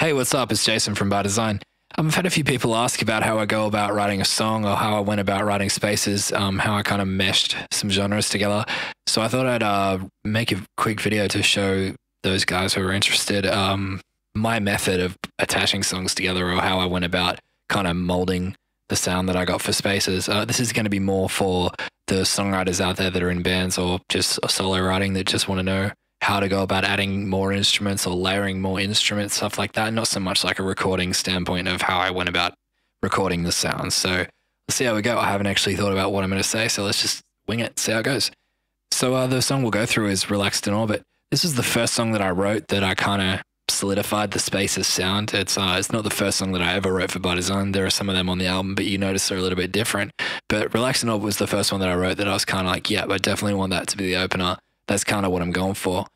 Hey, what's up? It's Jason from By Design. I've had a few people ask about how I go about writing a song or how I went about writing spaces, how I kind of meshed some genres together. So I thought I'd make a quick video to show those guys who are interested my method of attaching songs together or how I went about kind of molding the sound that I got for spaces. This is going to be more for the songwriters out there that are in bands or just solo writing that just want to know how to go about adding more instruments or layering more instruments, stuff like that. Not so much like a recording standpoint of how I went about recording the sounds. So let's see how we go. I haven't actually thought about what I'm going to say, so let's just wing it, see how it goes. So the song we'll go through is Relaxed in Orbit. This is the first song that I wrote that I kind of solidified the spaces sound. It's not the first song that I ever wrote for By Design. There are some of them on the album, but you notice they're a little bit different. But Relaxed in Orbit was the first one that I wrote that I was kind of like, yeah, I definitely want that to be the opener. That's kind of what I'm going for.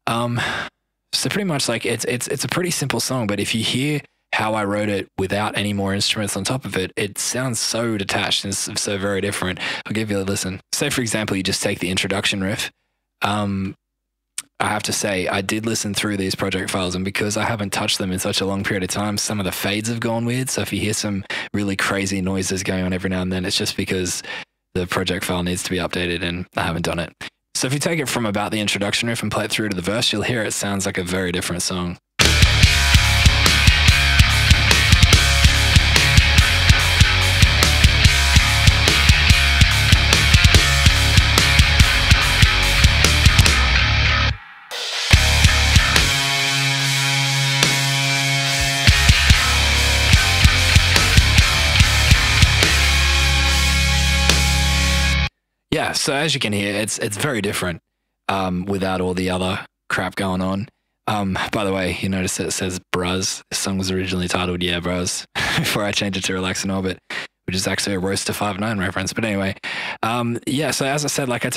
So pretty much like it's a pretty simple song, but if you hear how I wrote it without any more instruments on top of it, it sounds so detached and so very different. I'll give you a listen. Say, for example, you just take the introduction riff. I have to say, I did listen through these project files, and because I haven't touched them in such a long period of time, some of the fades have gone weird. So if you hear some really crazy noises going on every now and then, it's just because the project file needs to be updated and I haven't done it. So if you take it from about the introduction riff and play it through to the verse, you'll hear it sounds like a very different song. Yeah, so as you can hear, it's very different without all the other crap going on. By the way, you notice that it says Bruz. This song was originally titled Yeah Bruz before I changed it to Relax in Orbit, which is actually a Roaster 5'9" reference. But anyway, yeah, so as I said, like I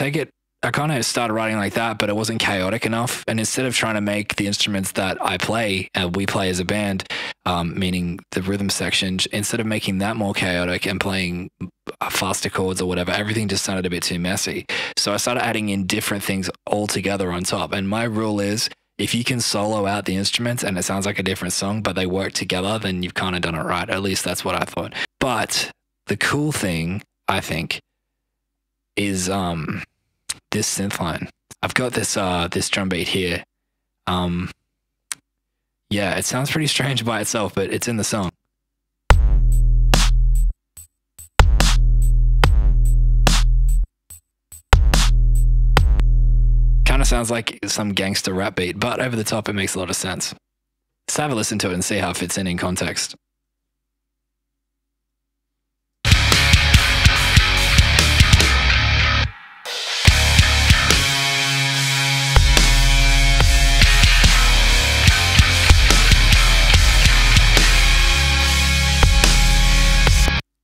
kind of started writing like that, but it wasn't chaotic enough. And instead of trying to make the instruments that I play, we play as a band, meaning the rhythm section, instead of making that more chaotic and playing faster chords or whatever, everything just sounded a bit too messy. So I started adding in different things all together on top. And my rule is, if you can solo out the instruments and it sounds like a different song, but they work together, then you've kind of done it right. At least that's what I thought. But the cool thing, I think, is this synth line. I've got this this drum beat here. Yeah, it sounds pretty strange by itself, but it's in the song. Kind of sounds like some gangster rap beat, but over the top, it makes a lot of sense. Let's have a listen to it and see how it fits in context.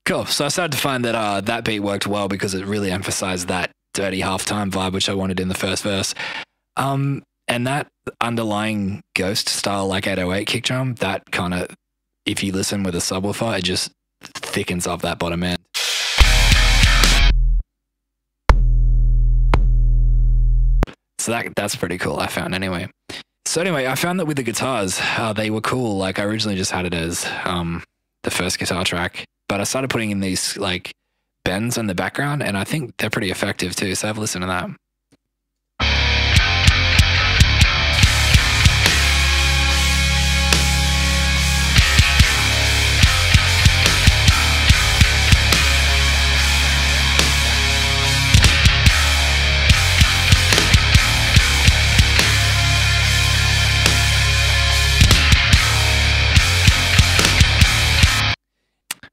Cool. So I started to find that that beat worked well because it really emphasized that dirty halftime vibe, which I wanted in the first verse. And that underlying ghost style, like 808 kick drum, that kind of, if you listen with a subwoofer, it just thickens up that bottom end. So that's pretty cool, I found anyway. So anyway, I found that with the guitars, they were cool. Like I originally just had it as the first guitar track, but I started putting in these like bends in the background, and I think they're pretty effective too. So have a listen to that.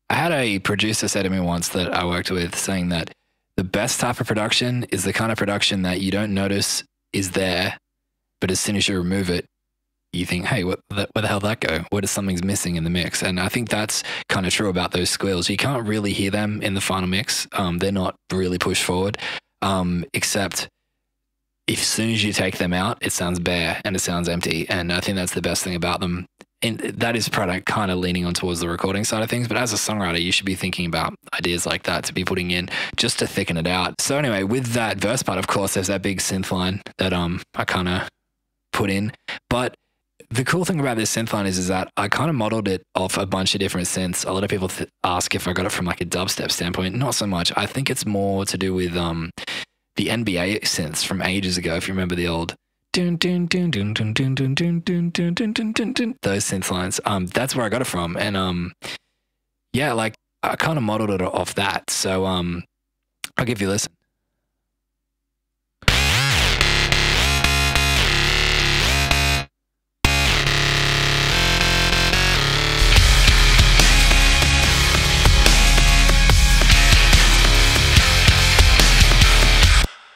I had a producer say to me once that I worked with, saying that the best type of production is the kind of production that you don't notice is there, but as soon as you remove it, you think, hey, where the hell did that go? What is something's missing in the mix? And I think that's kind of true about those squeals. You can't really hear them in the final mix. They're not really pushed forward, except as soon as you take them out, it sounds bare and it sounds empty. And I think that's the best thing about them. And that is kind of leaning on towards the recording side of things. But as a songwriter, you should be thinking about ideas like that to be putting in just to thicken it out. So anyway, with that verse part, of course, there's that big synth line that I kind of put in. But the cool thing about this synth line is that I kind of modeled it off a bunch of different synths. A lot of people ask if I got it from like a dubstep standpoint. Not so much. I think it's more to do with the NBA synths from ages ago. If you remember the old those synth lines, that's where I got it from. And yeah, like I kind of modeled it off that. So I'll give you a listen.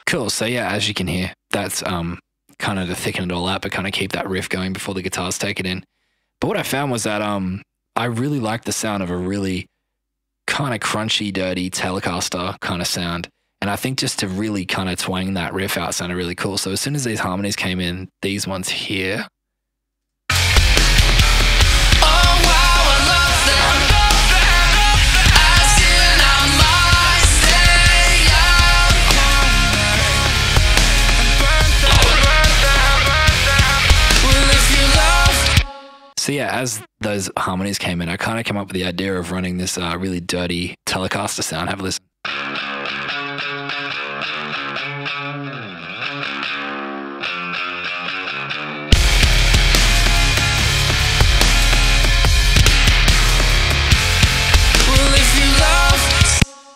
Cool. So yeah, as you can hear, that's kind of to thicken it all out, but kind of keep that riff going before the guitars take it in. But what I found was that I really liked the sound of a really kind of crunchy, dirty Telecaster kind of sound. And I think just to really kind of twang that riff out sounded really cool. So as soon as these harmonies came in, these ones here, so yeah, as those harmonies came in, I kind of came up with the idea of running this really dirty Telecaster sound. Have a listen.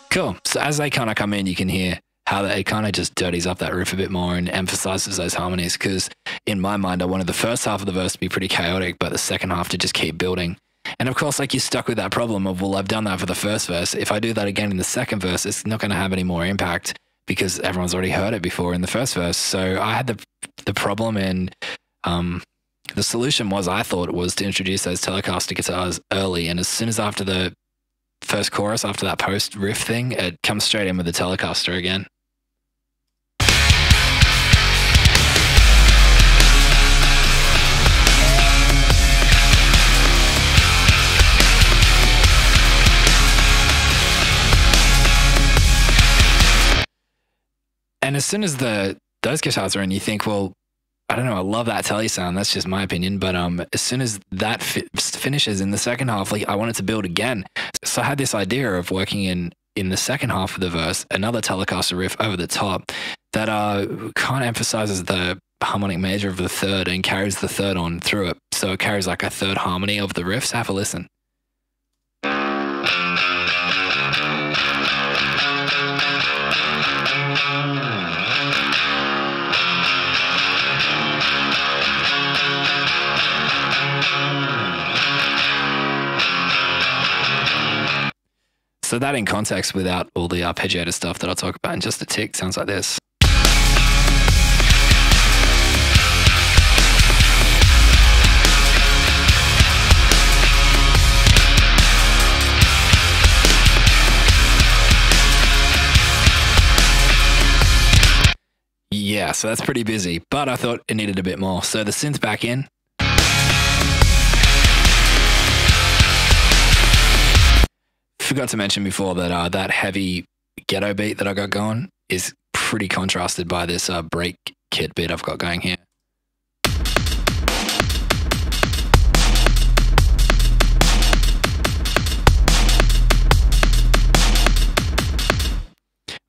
Cool. So as they kind of come in, you can hear how it kind of just dirties up that riff a bit more and emphasizes those harmonies. Because in my mind, I wanted the first half of the verse to be pretty chaotic, but the second half to just keep building. And of course, like you're stuck with that problem of, well, I've done that for the first verse. If I do that again in the second verse, it's not going to have any more impact because everyone's already heard it before in the first verse. So I had the problem, and the solution was, I thought it was to introduce those Telecaster guitars early. And as soon as after the first chorus, after that post riff thing, it comes straight in with the Telecaster again. And as soon as those guitars are in, you think, well, I don't know, I love that Tele sound. That's just my opinion. But as soon as that finishes in the second half, like I wanted to build again. So I had this idea of working in the second half of the verse, another Telecaster riff over the top that kind of emphasizes the harmonic major of the third and carries the third on through it. So it carries like a third harmony of the riffs. Have a listen. So that in context without all the arpeggiated stuff that I'll talk about in just a tick sounds like this. Yeah, so that's pretty busy, but I thought it needed a bit more. So the synth back in. Forgot to mention before that that heavy ghetto beat that I got going is pretty contrasted by this break kit beat I've got going here.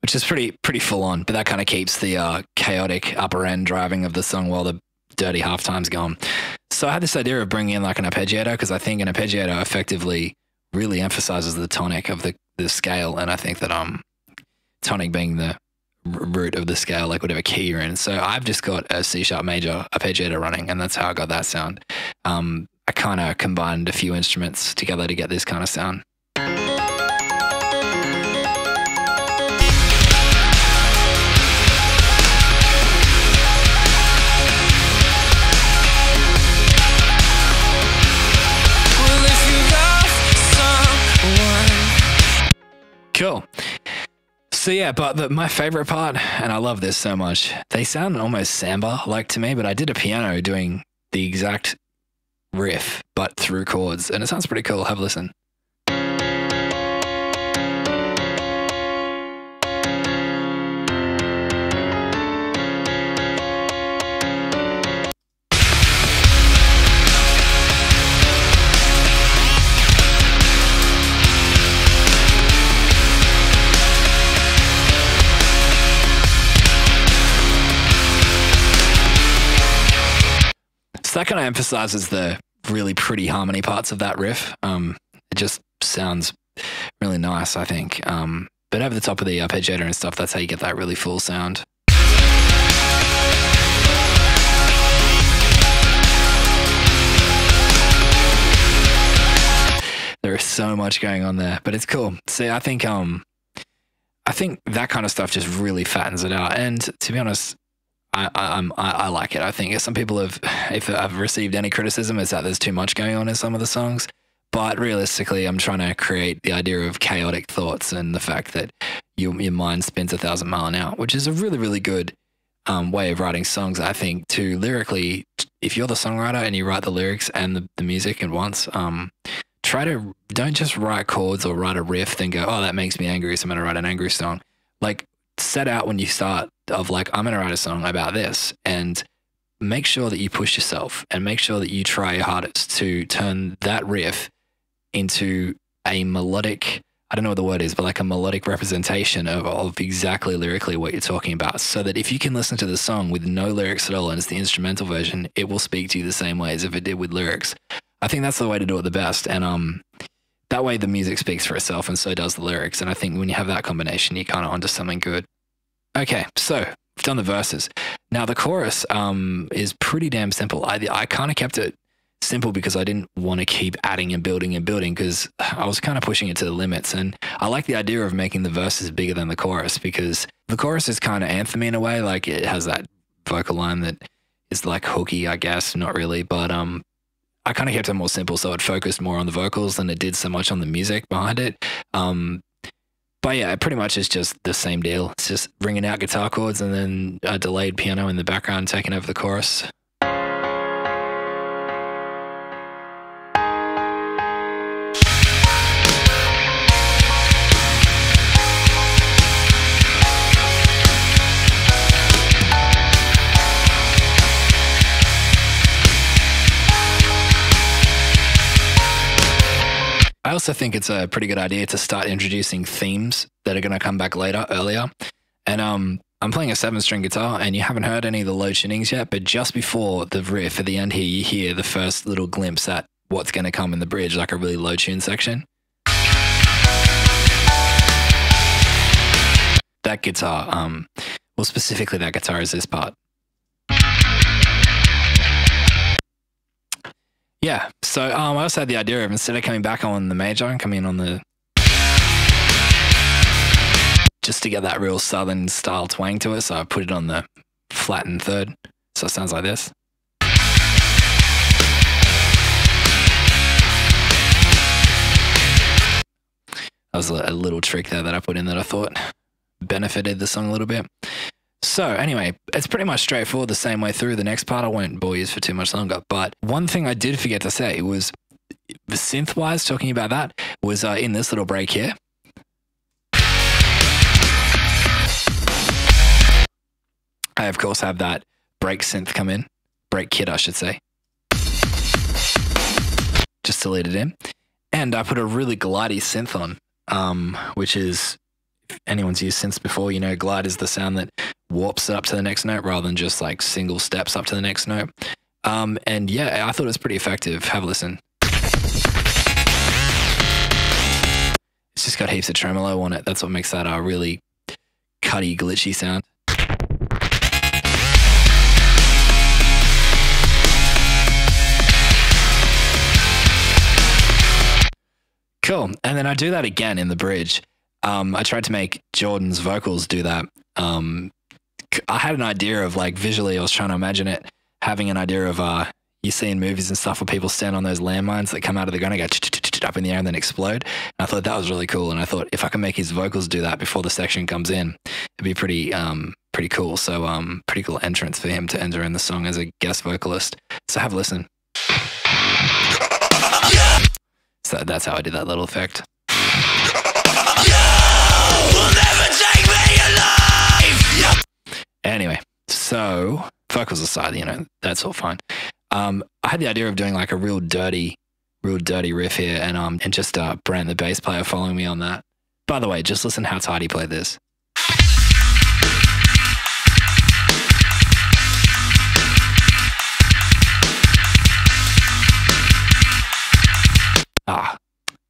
Which is pretty full on, but that kind of keeps the chaotic upper end driving of the song while the dirty halftime's going. So I had this idea of bringing in like an arpeggiator, because I think an arpeggiator effectively really emphasizes the tonic of the scale, and I think that tonic being the root of the scale, like whatever key you're in. So I've just got a C sharp major arpeggiator running, and that's how I got that sound. I kind of combined a few instruments together to get this kind of sound. Cool. So yeah, but my favorite part, and I love this so much, they sound almost samba-like to me, but I did a piano doing the exact riff, but through chords, and it sounds pretty cool. Have a listen. that kind of emphasizes the really pretty harmony parts of that riff. It just sounds really nice, I think. But over the top of the arpeggiator and stuff, that's how you get that really full sound. There is so much going on there, but it's cool. See, I think that kind of stuff just really fattens it out. And to be honest, I like it. I think some people have, if I've received any criticism, it's that there's too much going on in some of the songs. But realistically, I'm trying to create the idea of chaotic thoughts and the fact that your mind spins 1,000 miles an hour, which is a really, really good way of writing songs, I think, to lyrically, if you're the songwriter and you write the lyrics and the music at once, don't just write chords or write a riff, then go, oh, that makes me angry, so I'm going to write an angry song. Like, set out when you start of like, I'm going to write a song about this, and make sure that you push yourself and make sure that you try your hardest to turn that riff into a melodic, I don't know what the word is, but like a melodic representation of exactly lyrically what you're talking about, so that if you can listen to the song with no lyrics at all and it's the instrumental version, it will speak to you the same way as if it did with lyrics. I think that's the way to do it the best. And that way the music speaks for itself and so does the lyrics. And I think when you have that combination, you're kind of onto something good. Okay, so we've done the verses. Now the chorus is pretty damn simple. I kind of kept it simple because I didn't want to keep adding and building because I was kind of pushing it to the limits. And I like the idea of making the verses bigger than the chorus, because the chorus is kind of anthemy in a way. Like, it has that vocal line that is like hooky, I guess, not really, but I kind of kept it more simple, so it focused more on the vocals than it did so much on the music behind it. But yeah, it pretty much is just the same deal. It's just ringing out guitar chords and then a delayed piano in the background taking over the chorus. I also think it's a pretty good idea to start introducing themes that are going to come back earlier. And I'm playing a 7-string guitar, and you haven't heard any of the low tunings yet, but just before the riff at the end here, you hear the first little glimpse at what's going to come in the bridge, like a really low tune section. That guitar, well, specifically that guitar is this part. Yeah, so I also had the idea of, instead of coming back on the major, I'm coming in on the, just to get that real southern style twang to it, so I put it on the flattened third, so it sounds like this. That was a little trick there that I put in that I thought benefited the song a little bit. So anyway, it's pretty much straightforward the same way through. The next part I won't bore you for too much longer, but one thing I did forget to say was, the synth-wise, talking about that, was in this little break here. I, of course, have that break synth come in. Break kit, I should say. Just to lead it in. And I put a really glidey synth on, which is, if anyone's used synths before, you know, glide is the sound that warps it up to the next note rather than just like single steps up to the next note. And yeah, I thought it was pretty effective. Have a listen. It's just got heaps of tremolo on it. That's what makes that a really cutty, glitchy sound. Cool. And then I do that again in the bridge. I tried to make Jordan's vocals do that. I had an idea of, like, visually, I was trying to imagine it, having an idea of, you see in movies and stuff where people stand on those landmines that come out of the gun and go up in the air and then explode. And I thought that was really cool. And I thought if I can make his vocals do that before the section comes in, it'd be pretty cool. So, pretty cool entrance for him to enter in the song as a guest vocalist. So have a listen. So that's how I did that little effect. Anyway, so vocals aside, you know, that's all fine. I had the idea of doing like a real dirty riff here, and just Brent, the bass player, following me on that. By the way, just listen how tight he played this.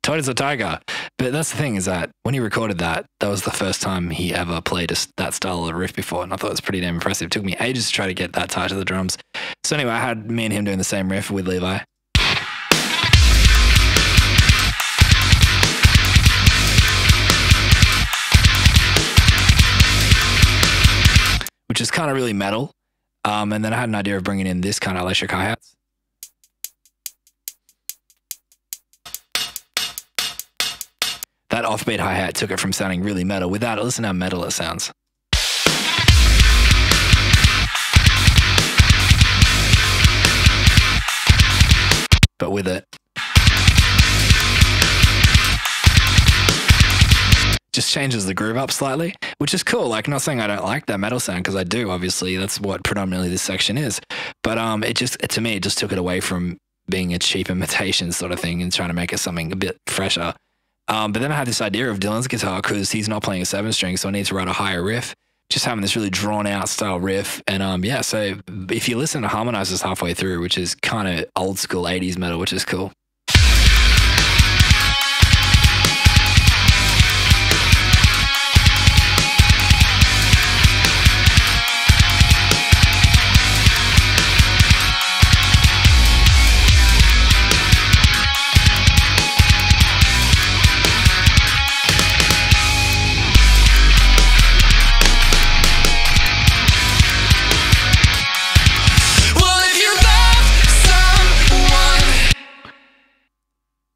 Toad is a tiger. But that's the thing is that when he recorded that, that was the first time he ever played that style of riff before. And I thought it was pretty damn impressive. It took me ages to try to get that tight to the drums. So anyway, I had me and him doing the same riff with Levi. Which is kind of really metal. And then I had an idea of bringing in this kind of electric hi-hats. That offbeat hi-hat took it from sounding really metal. Without it, listen how metal it sounds. But with it, just changes the groove up slightly, which is cool. Like, not saying I don't like that metal sound, because I do, obviously. That's what predominantly this section is. But to me, it just took it away from being a cheap imitation sort of thing and trying to make it something a bit fresher. But then I had this idea of Dylan's guitar, because he's not playing a 7-string, so I need to write a higher riff. Just having this really drawn out style riff. And yeah, so if you listen to harmonizers halfway through, which is kind of old school 80s metal, which is cool.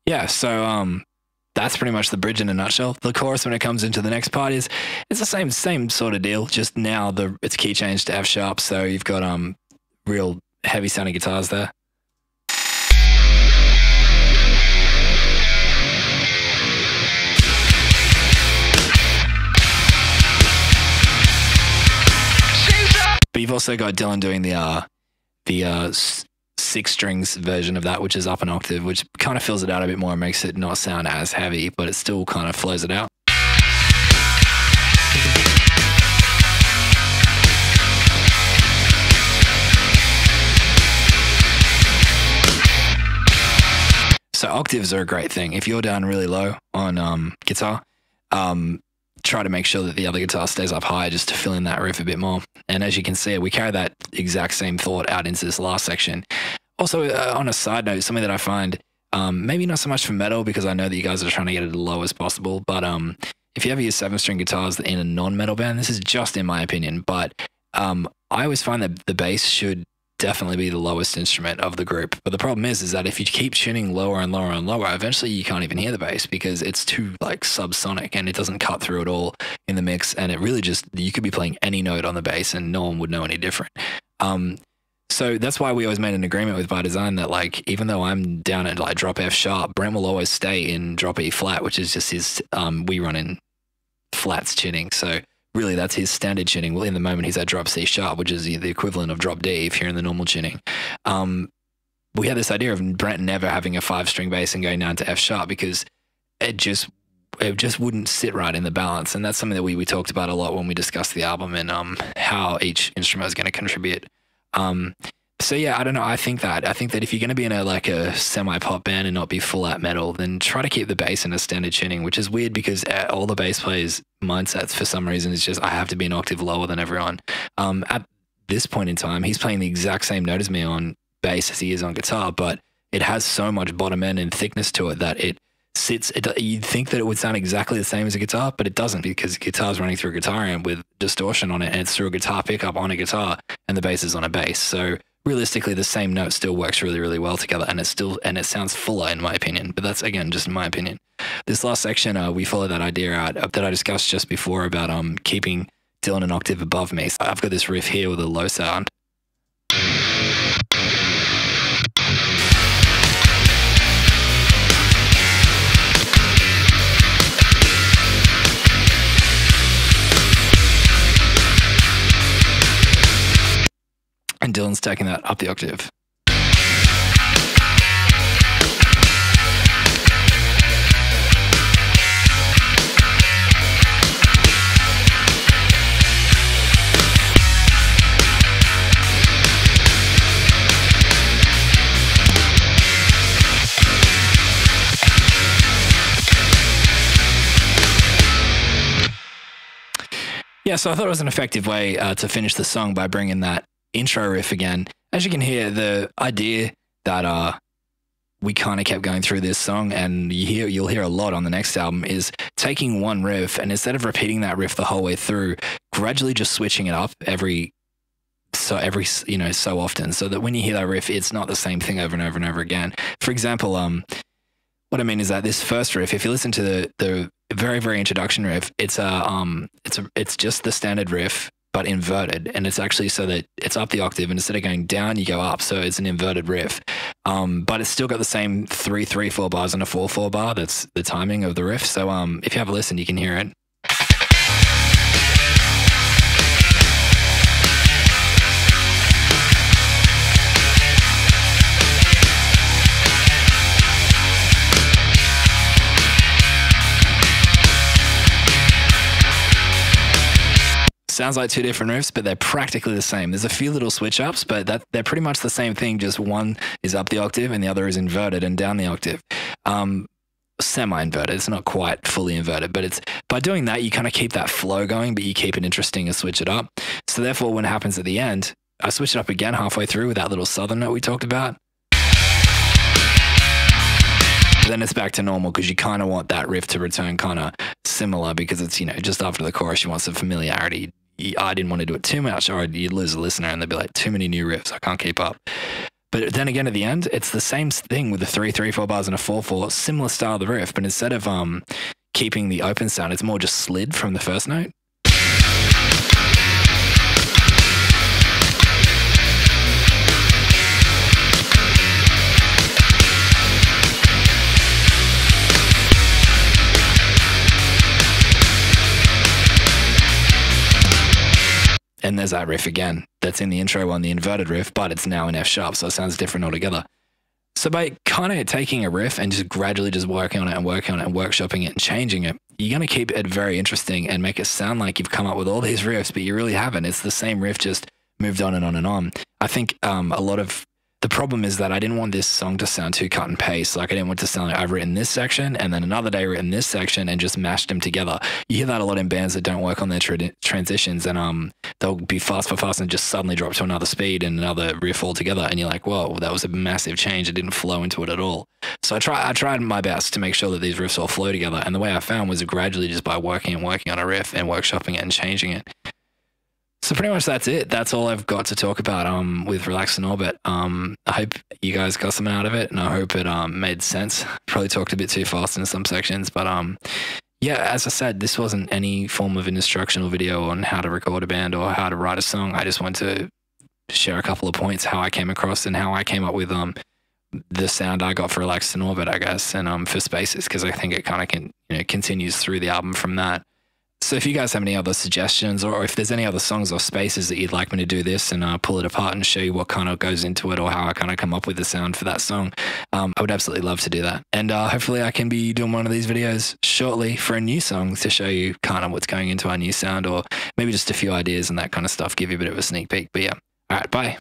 Yeah, so that's pretty much the bridge in a nutshell. The chorus, when it comes into the next part, it's the same sort of deal. Just now it's key changed to F sharp, so you've got real heavy sounding guitars there. But you've also got Dylan doing the 6 strings version of that, which is up an octave, which kind of fills it out a bit more and makes it not sound as heavy, but it still kind of flows it out. So octaves are a great thing. If you're down really low on guitar, try to make sure that the other guitar stays up high just to fill in that riff a bit more. And as you can see, we carry that exact same thought out into this last section. Also, on a side note, something that I find, maybe not so much for metal, because I know that you guys are trying to get it as low as possible, but if you ever use 7-string guitars in a non-metal band, this is just in my opinion, but I always find that the bass should definitely be the lowest instrument of the group. But the problem is that if you keep tuning lower and lower and lower, eventually you can't even hear the bass because it's too like subsonic and it doesn't cut through at all in the mix. And it really just, you could be playing any note on the bass and no one would know any different. So that's why we always made an agreement with By Design that like, even though I'm down at like drop F sharp, Brent will always stay in drop E flat, which is just his, we run in flats tuning. So really that's his standard tuning. Well, in the moment he's at drop C sharp, which is the equivalent of drop D if you're in the normal tuning. We had this idea of Brent never having a 5-string bass and going down to F sharp because it just wouldn't sit right in the balance. And that's something that we talked about a lot when we discussed the album and how each instrument is going to contribute. So yeah, I don't know. I think that if you're going to be in a semi-pop band and not be full out metal, then try to keep the bass in a standard tuning, which is weird because all the bass players' mindsets for some reason is just, I have to be an octave lower than everyone. At this point in time, he's playing the exact same note as me on bass as he is on guitar, but it has so much bottom end and thickness to it that it sits, you'd think that it would sound exactly the same as a guitar, but it doesn't because guitar's running through a guitar amp with distortion on it and it's through a guitar pickup on a guitar and the bass is on a bass. So realistically, the same note still works really, really well together and it sounds fuller in my opinion, but that's again, just in my opinion. This last section, we follow that idea out that I discussed just before about keeping Dylan an octave above me. So I've got this riff here with a low sound. And Dylan's taking that up the octave. Yeah, so I thought it was an effective way to finish the song by bringing that intro riff again. As you can hear, the idea that we kind of kept going through this song, and you'll hear a lot on the next album, is taking one riff and instead of repeating that riff the whole way through, gradually just switching it up every so often, so that when you hear that riff, it's not the same thing over and over and over again. For example, what I mean is that this first riff, if you listen to the very, very introduction riff, it's just the standard riff, but inverted. And it's actually so that it's up the octave, and instead of going down, you go up. So it's an inverted riff. But it's still got the same 3/3/4 bars and a 4/4 bar. That's the timing of the riff. So if you have a listen, you can hear it. Sounds like two different riffs, but they're practically the same. There's a few little switch ups, but they're pretty much the same thing. Just one is up the octave and the other is inverted and down the octave. Semi-inverted. It's not quite fully inverted, but it's by doing that, you kind of keep that flow going, but you keep it interesting and switch it up. So therefore, when it happens at the end, I switch it up again halfway through with that little southern note we talked about. Then it's back to normal because you kind of want that riff to return kind of similar, because it's, just after the chorus, you want some familiarity. I didn't want to do it too much, or you'd lose a listener and they'd be like, too many new riffs, I can't keep up. But then again, at the end, it's the same thing with the 3/3/4 bars and a 4/4, similar style of the riff, but instead of keeping the open sound, it's more just slid from the first note. And there's that riff again. That's in the intro one, the inverted riff, but it's now in F sharp, so it sounds different altogether. So by kind of taking a riff and just gradually just working on it and workshopping it and changing it, you're going to keep it very interesting and make it sound like you've come up with all these riffs, but you really haven't. It's the same riff, just moved on and on and on. I think a lot of the problem is that I didn't want this song to sound too cut and paste. Like I didn't want to sound like I've written this section and then another day written this section and just mashed them together. You hear that a lot in bands that don't work on their transitions, and they'll be fast for fast and just suddenly drop to another speed and another riff altogether. And you're like, whoa, that was a massive change. It didn't flow into it at all. So I tried my best to make sure that these riffs all flow together. And the way I found was gradually just by working on a riff and workshopping it and changing it. So pretty much that's it. That's all I've got to talk about with Relax in Orbit. I hope you guys got something out of it, and I hope it made sense. Probably talked a bit too fast in some sections, but yeah, as I said, this wasn't any form of an instructional video on how to record a band or how to write a song. I just wanted to share a couple of points, how I came across and how I came up with the sound I got for Relax in Orbit, I guess, and for Spaces, because I think it kind of continues through the album from that. So if you guys have any other suggestions, or if there's any other songs or spaces that you'd like me to do this and pull it apart and show you what kind of goes into it or how I kind of come up with the sound for that song, I would absolutely love to do that. And hopefully I can be doing one of these videos shortly for a new song to show you kind of what's going into our new sound, or maybe just a few ideas and that kind of stuff, give you a bit of a sneak peek. But yeah, all right, bye.